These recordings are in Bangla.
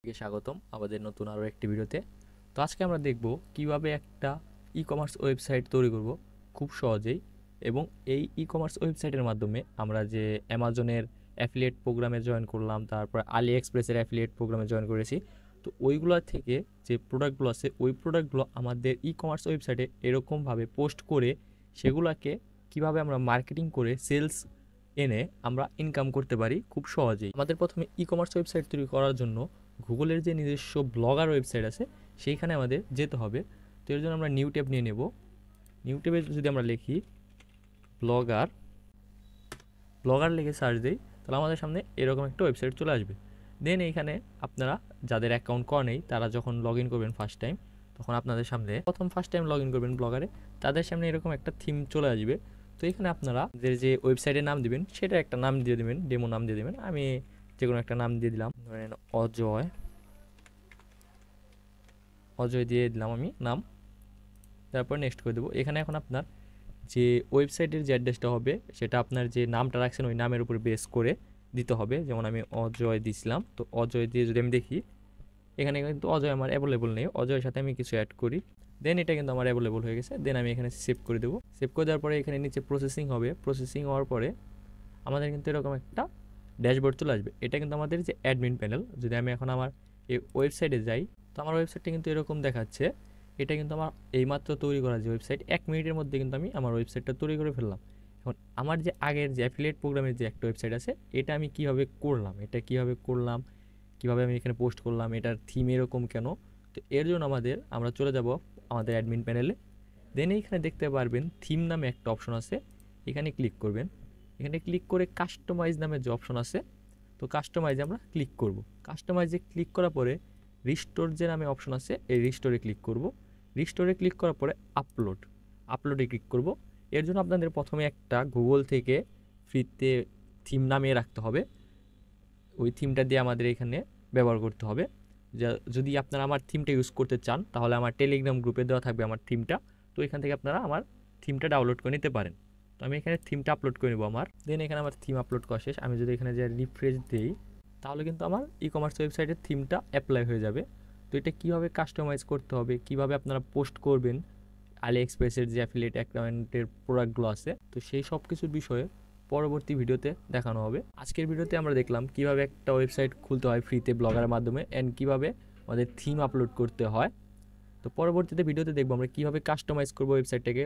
স্বাগতম আমাদের নতুন আরও একটি ভিডিওতে। তো আজকে আমরা দেখব কিভাবে একটা ই-কমার্স ওয়েবসাইট তৈরি করব খুব সহজেই, এবং এই ই-কমার্স ওয়েবসাইটের মাধ্যমে আমরা যে অ্যামাজনের অ্যাফিলিয়েট প্রোগ্রামে জয়েন করলাম, তারপর আলি এক্সপ্রেসের অ্যাফিলিয়েট প্রোগ্রামে জয়েন করেছি। তো ওইগুলো থেকে যে প্রোডাক্টগুলো আছে ওই প্রোডাক্টগুলো আমাদের ই-কমার্স ওয়েবসাইটে এরকমভাবে পোস্ট করে সেগুলোকে কিভাবে আমরা মার্কেটিং করে সেলস এনে আমরা ইনকাম করতে পারি খুব সহজেই। আমাদের প্রথমে ই-কমার্স ওয়েবসাইট তৈরি করার জন্য গুগলের যে নিজস্ব ব্লগার ওয়েবসাইট আছে সেইখানে আমাদের যেতে হবে। তো এর জন্য আমরা নিউ ট্যাব নিয়ে নেব। নিউ ট্যাবে যদি আমরা লিখি ব্লগার ব্লগার লিখে সার্চ দিই, তাহলে আমাদের সামনে এরকম একটা ওয়েবসাইট চলে আসবে। দেন এইখানে আপনারা যাদের অ্যাকাউন্ট করা নেই তারা যখন লগ ইন করবেন ফার্স্ট টাইম, তখন আপনাদের সামনে ফার্স্ট টাইম লগ ইন করবেন ব্লগারে, তাদের সামনে এরকম একটা থিম চলে আসবে। তো এখানে আপনারা যে ওয়েবসাইটের নাম দিবেন সেটা একটা নাম দিয়ে দেবেন, ডেমো নাম দিয়ে দেবেন। আমি যে কোনো একটা নাম দিয়ে দিলাম, ধরেন অজয় দিয়ে দিলাম আমি নাম। তারপর নেক্সট করে দেবো। এখানে এখন আপনার যে ওয়েবসাইটের যে অ্যাড্রেসটা হবে সেটা আপনার যে নামটা রাখছেন ওই নামের উপর বেস করে দিতে হবে। যেমন আমি অজয় দিছিলাম, তো অজয় দিয়ে যদি আমি দেখি এখানে কিন্তু অজয় আমার অ্যাভেলেবল নেই, অজয়ের সাথে আমি কিছু অ্যাড করি, দেন এটা কিন্তু আমার অ্যাভেলেবল হয়ে গেছে। দেন আমি এখানে সেভ করে দেবো। সেভ করে দেওয়ার পরে এখানে নিচে প্রসেসিং হবে। প্রসেসিং হওয়ার পরে আমাদের কিন্তু এরকম একটা ড্যাশবোর্ড চলে আসবে। এটা কিন্তু আমাদের যে অ্যাডমিন প্যানেল। যদি আমি এখন আমার এই ওয়েবসাইটে যাই, তো আমার ওয়েবসাইটটা কিন্তু এরকম দেখাচ্ছে। এটা কিন্তু আমার এইমাত্র তৈরি করা যে ওয়েবসাইট, 1 মিনিটের মধ্যে কিন্তু আমি আমার ওয়েবসাইটটা তৈরি করে ফেললাম। এখন আমার যে আগের যে অ্যাফিলিয়েট প্রোগ্রামের যে একটা ওয়েবসাইট আছে এটা আমি কীভাবে করলাম, কীভাবে আমি এখানে পোস্ট করলাম, এটার থিম এরকম কেন। তো এর জন্য আমরা চলে যাব আমাদের অ্যাডমিন প্যানেলে। দেন এইখানে দেখতে পারবেন থিম নামে একটা অপশন আছে, এখানে ক্লিক করবেন। এখানে ক্লিক করে কাস্টমাইজ নামের যে অপশন আছে, তো কাস্টমাইজে আমরা ক্লিক করব। কাস্টমাইজে ক্লিক করার পরে রিস্টোর যে নামে অপশন আছে এই রিস্টোরে ক্লিক করব। রিস্টোরে ক্লিক করার পরে আপলোডে ক্লিক করব। এর জন্য আপনাদের প্রথমে একটা গুগল থেকে ফ্রিতে থিম নামিয়ে রাখতে হবে। ওই থিমটা দিয়ে আমাদের এখানে ব্যবহার করতে হবে। যদি আপনারা আমার থিমটা ইউজ করতে চান তাহলে আমার টেলিগ্রাম গ্রুপে দেওয়া থাকবে আমার থিমটা। তো এখান থেকে আপনারা আমার থিমটা ডাউনলোড করে নিতে পারেন। তো আমি এখানে থিমটা আপলোড করে নেবো আমার। দেন এখানে আমার থিম আপলোড করা শেষ। আমি যদি এখানে যে রিফ্রেশ দিই তাহলে কিন্তু আমার ই কমার্স ওয়েবসাইটের থিমটা অ্যাপ্লাই হয়ে যাবে। তো এটা কীভাবে কাস্টমাইজ করতে হবে, কীভাবে আপনারা পোস্ট করবেন আলি এক্সপ্রেসের যে অ্যাফিলিয়েট অ্যাকাউন্টের প্রোডাক্টগুলো আছে, তো সেই সব কিছুর বিষয়ে পরবর্তী ভিডিওতে দেখানো হবে। আজকের ভিডিওতে আমরা দেখলাম কিভাবে একটা ওয়েবসাইট খুলতে হয় ফ্রিতে ব্লগারের মাধ্যমে, অ্যান্ড কীভাবে আমাদের থিম আপলোড করতে হয়। তো পরবর্তীতে ভিডিওতে দেখবো আমরা কীভাবে কাস্টমাইজ করবো ওয়েবসাইটটাকে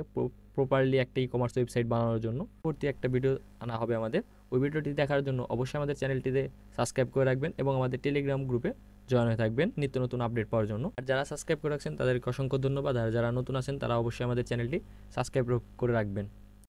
প্রপারলি একটা ই কমার্স ওয়েবসাইট বানানোর জন্য। পরবর্তী একটা ভিডিও আনা হবে আমাদের। ওই ভিডিওটি দেখার জন্য অবশ্যই আমাদের চ্যানেলটিতে সাবস্ক্রাইব করে রাখবেন এবং আমাদের টেলিগ্রাম গ্রুপে জয়েন হয়ে থাকবেন নিত্য নতুন আপডেট পাওয়ার জন্য। আর যারা সাবস্ক্রাইব করে রাখছেন তাদেরকে অসংখ্য ধন্যবাদ, আর যারা নতুন আছেন তারা অবশ্যই আমাদের চ্যানেলটি সাবস্ক্রাইব করে রাখবেন।